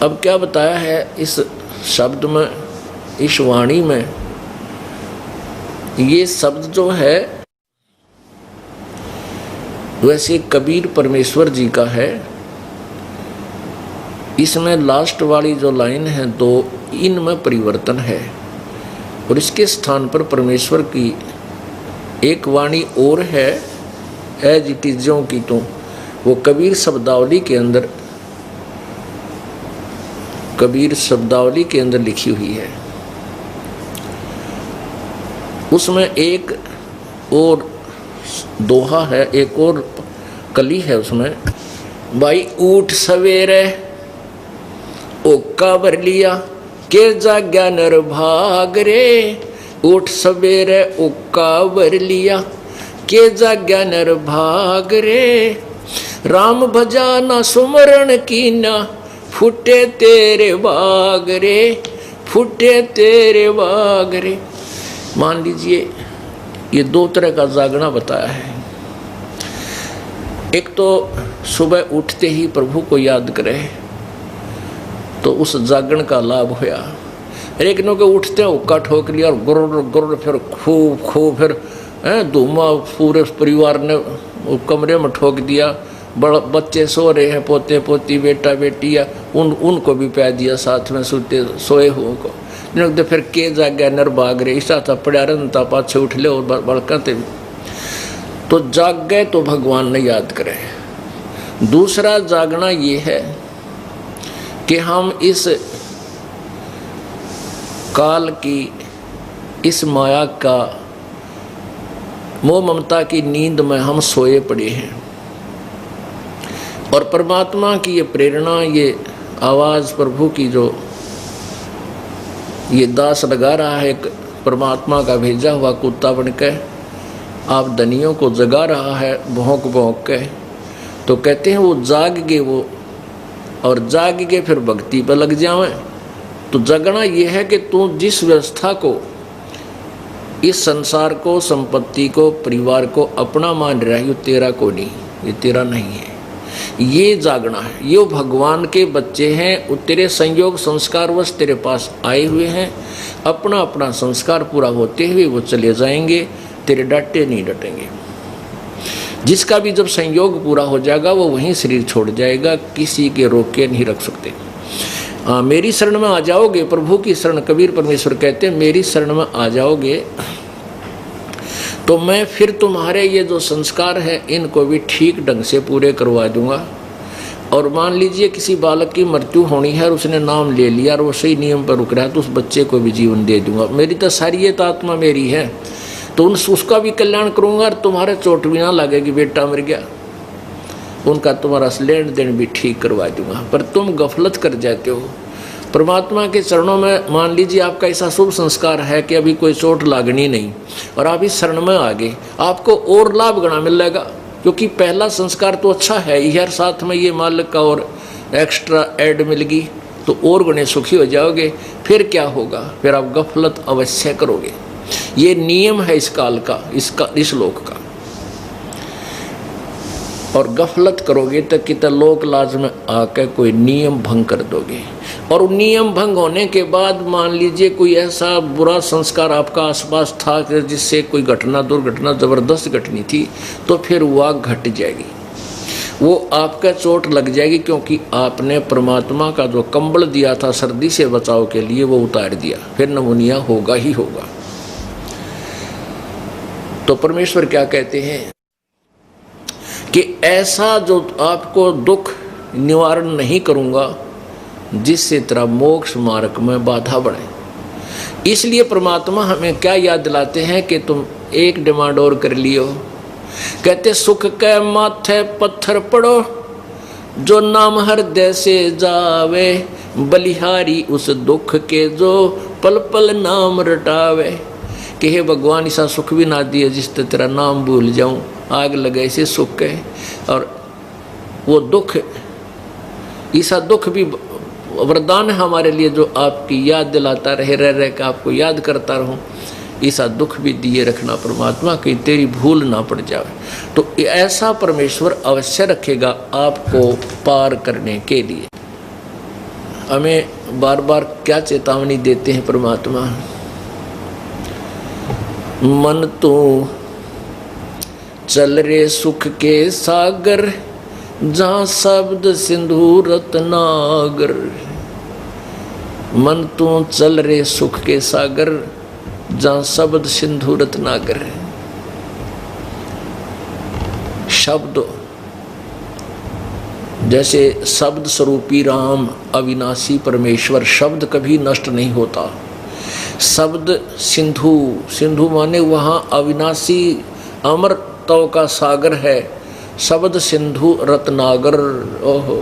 अब क्या बताया है इस शब्द में, इस वाणी में? ये शब्द जो है वैसे कबीर परमेश्वर जी का है। इसमें लास्ट वाली जो लाइन है तो इनमें परिवर्तन है और इसके स्थान पर परमेश्वर की एक वाणी और है एज इट इज ज्यों की त्यों। वो कबीर शब्दावली के अंदर लिखी हुई है। उसमें एक और दोहा है, एक और कली है उसमें। भाई उठ सवेरे ओका भर लिया के जाग्या नर भाग रे। उठ सवेरे ओका भर लिया के जाग्या नर भाग रे। राम भजा ना सुमरण की ना फूटे तेरे बाग रे, फूटे तेरे बाग रे। मान लीजिए ये दो तरह का जागना बताया है। एक तो सुबह उठते ही प्रभु को याद करे तो उस जागरण का लाभ होया। एक नो के उठते हुक्का ठोक लिया और गुर गुर फिर खूब फिर धूमा पूरे परिवार ने कमरे में ठोक दिया। बच्चे सो रहे हैं, पोते पोती बेटा बेटी या उनको भी पै दिया साथ में सोए हुओं को। तो फिर के जाग्या नर भाग रे, ईसा था पड़ा रहता पाछे उठ ले और बड़काते। तो जाग गए तो भगवान ने याद करे। दूसरा जागना ये है कि हम इस काल की, इस माया का मोह ममता की नींद में हम सोए पड़े हैं और परमात्मा की ये प्रेरणा, ये आवाज़ प्रभु की जो ये दास लगा रहा है, एक परमात्मा का भेजा हुआ कुत्ता बनकर आप धनियों को जगा रहा है भौंक भौंक के। तो कहते हैं वो जाग गए वो, और जाग के फिर भक्ति पर लग जावें। तो जगना ये है कि तू जिस व्यवस्था को, इस संसार को, संपत्ति को, परिवार को अपना मान रहा है, ये तेरा को नहीं, ये तेरा नहीं है, ये जागना है। ये भगवान के बच्चे हैं, वो तेरे संयोग संस्कारवश तेरे पास आए हुए हैं। अपना अपना संस्कार पूरा होते हुए वो चले जाएंगे, तेरे डांटे नहीं डटेंगे। जिसका भी जब संयोग पूरा हो जाएगा वो वहीं शरीर छोड़ जाएगा, किसी के रोके नहीं रख सकते। मेरी शरण में आ जाओगे, प्रभु की शरण, कबीर परमेश्वर कहते हैं मेरी शरण में आ जाओगे तो मैं फिर तुम्हारे ये जो संस्कार है इनको भी ठीक ढंग से पूरे करवा दूंगा। और मान लीजिए किसी बालक की मृत्यु होनी है और उसने नाम ले लिया और वो सही नियम पर रुक रहा है तो उस बच्चे को भी जीवन दे दूंगा। मेरी तो सारी ये आत्मा मेरी है, तो उसका भी कल्याण करूंगा और तुम्हारे चोट भी ना लगेगी, बेटा मर गया, उनका तुम्हारा लेन देन भी ठीक करवा दूंगा। पर तुम गफलत कर जाते हो परमात्मा के चरणों में। मान लीजिए आपका ऐसा शुभ संस्कार है कि अभी कोई चोट लागनी नहीं और आप इस शरण में आ गए, आपको और लाभ गणा मिलेगा, क्योंकि पहला संस्कार तो अच्छा है यार, साथ में ये मालिक का और एक्स्ट्रा ऐड मिल गई तो और गुणे सुखी हो जाओगे। फिर क्या होगा, फिर आप गफलत अवश्य करोगे। ये नियम है इस काल का, इस लोक का। और गफलत करोगे तो कितना लोक लाज में आकर कोई नियम भंग कर दोगे। और नियम भंग होने के बाद मान लीजिए कोई ऐसा बुरा संस्कार आपका आसपास था कि जिससे कोई घटना, दुर्घटना जबरदस्त घटनी थी, तो फिर वह घट जाएगी, वो आपका चोट लग जाएगी, क्योंकि आपने परमात्मा का जो कंबल दिया था सर्दी से बचाव के लिए वो उतार दिया, फिर नमूनिया होगा ही होगा। तो परमेश्वर क्या कहते हैं कि ऐसा जो आपको दुख निवारण नहीं करूंगा जिससे तेरा मोक्ष मार्ग में बाधा बढ़े। इसलिए परमात्मा हमें क्या याद दिलाते हैं कि तुम एक डिमांड और कर लियो। कहते सुख के माथे पत्थर पड़ो जो नाम हृदय से जावे, बलिहारी उस दुख के जो पल पल नाम रटावे। कि हे भगवान ऐसा सुख भी ना दिए जिससे तेरा नाम भूल जाऊं, आग लगे से सुख है। और वो दुख, ऐसा दुख भी वरदान है हमारे लिए जो आपकी याद दिलाता रहे, रह रह के आपको याद करता रहूं। ऐसा दुख भी दिए रखना परमात्मा कि तेरी भूल ना पड़ जाए। तो ऐसा परमेश्वर अवश्य रखेगा आपको पार करने के लिए। हमें बार बार क्या चेतावनी देते हैं परमात्मा, मन तो चल रे सुख के सागर, जहाँ शब्द सिंधु रत्नागर। मन तो चल रे सुख के सागर, जहाँ शब्द सिंधु रत्नागर। शब्द जैसे शब्द स्वरूपी राम अविनाशी परमेश्वर, शब्द कभी नष्ट नहीं होता। शब्द सिंधु, सिंधु माने वहाँ अविनाशी अमरत्व का सागर है। शब्द सिंधु रत्नागर, ओहो,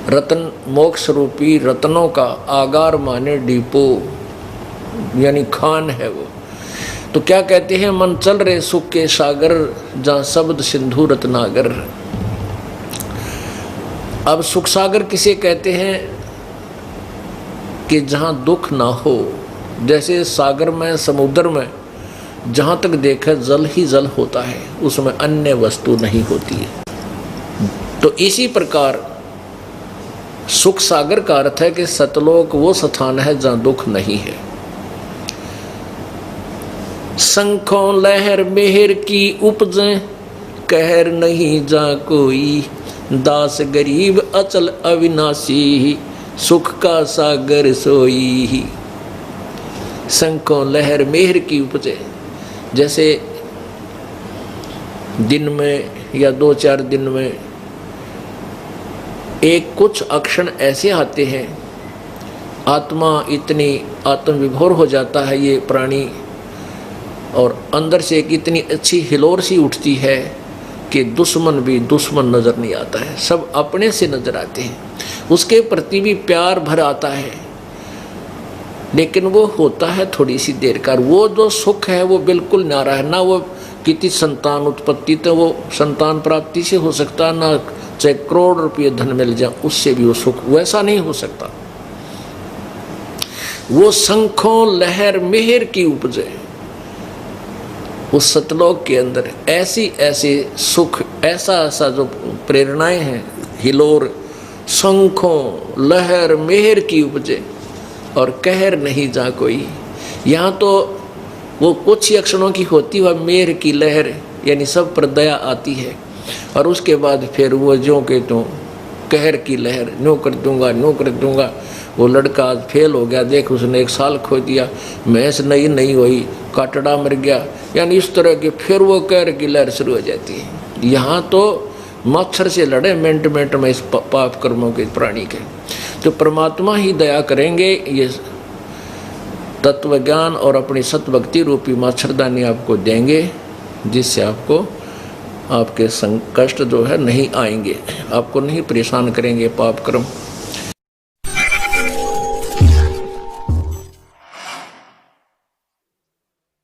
रत्न मोक्ष रूपी रत्नों का आगार माने डिपो यानी खान है वो। तो क्या कहते हैं, मन चल रहे सुख के सागर, जहाँ शब्द सिंधु रत्नागर। अब सुख सागर किसे कहते हैं कि जहाँ दुख ना हो। जैसे सागर में, समुद्र में जहाँ तक देखा जल ही जल होता है, उसमें अन्य वस्तु नहीं होती है। तो इसी प्रकार सुख सागर का अर्थ है कि सतलोक वो स्थान है जहाँ दुख नहीं है। शंखों लहर मेहर की उपजें, कहर नहीं जा कोई। दास गरीब अचल अविनाशी, सुख का सागर सोई। शंखों लहर मेहर की उपजे, जैसे दिन में या 2-4 दिन में एक कुछ अक्षण ऐसे आते हैं, आत्मा इतनी आत्मविभोर हो जाता है ये प्राणी, और अंदर से एक इतनी अच्छी हिलोर सी उठती है कि दुश्मन भी दुश्मन नज़र नहीं आता है, सब अपने से नज़र आते हैं। उसके प्रति भी प्यार भर आता है, लेकिन वो होता है थोड़ी सी देर का। वो जो सुख है वो बिल्कुल न्यारा है। ना वो कितनी संतान उत्पत्ति, तो वो संतान प्राप्ति से हो सकता, ना चाहे करोड़ रुपये धन मिल जाए उससे भी वो सुख वैसा नहीं हो सकता। वो शंखों लहर मेहर की उपजे, उस सतलोक के अंदर ऐसी ऐसे सुख, ऐसा ऐसा जो प्रेरणाएं हैं, हिलोर शंखों लहर मेहर की उपजे, और कहर नहीं जा कोई। यहाँ तो वो कुछ ही अक्षरों की होती है मेहर की लहर, यानी सब पर दया आती है, और उसके बाद फिर वो जो के तो कहर की लहर, नो कर दूंगा नो कर दूंगा। वो लड़का आज फेल हो गया, देख उसने 1 साल खो दिया, भैंस नहीं हुई, काटड़ा मर गया, यानी इस तरह के फिर वो कहर की लहर शुरू हो जाती है। यहाँ तो मच्छर से लड़े मिनट मिनट में इस पाप कर्मों के प्राणी के। तो परमात्मा ही दया करेंगे, ये तत्व ज्ञान और अपनी सतभक्ति रूपी मच्छरदानी आपको देंगे, जिससे आपको आपके संकष्ट जो है नहीं आएंगे, आपको नहीं परेशान करेंगे पाप कर्म।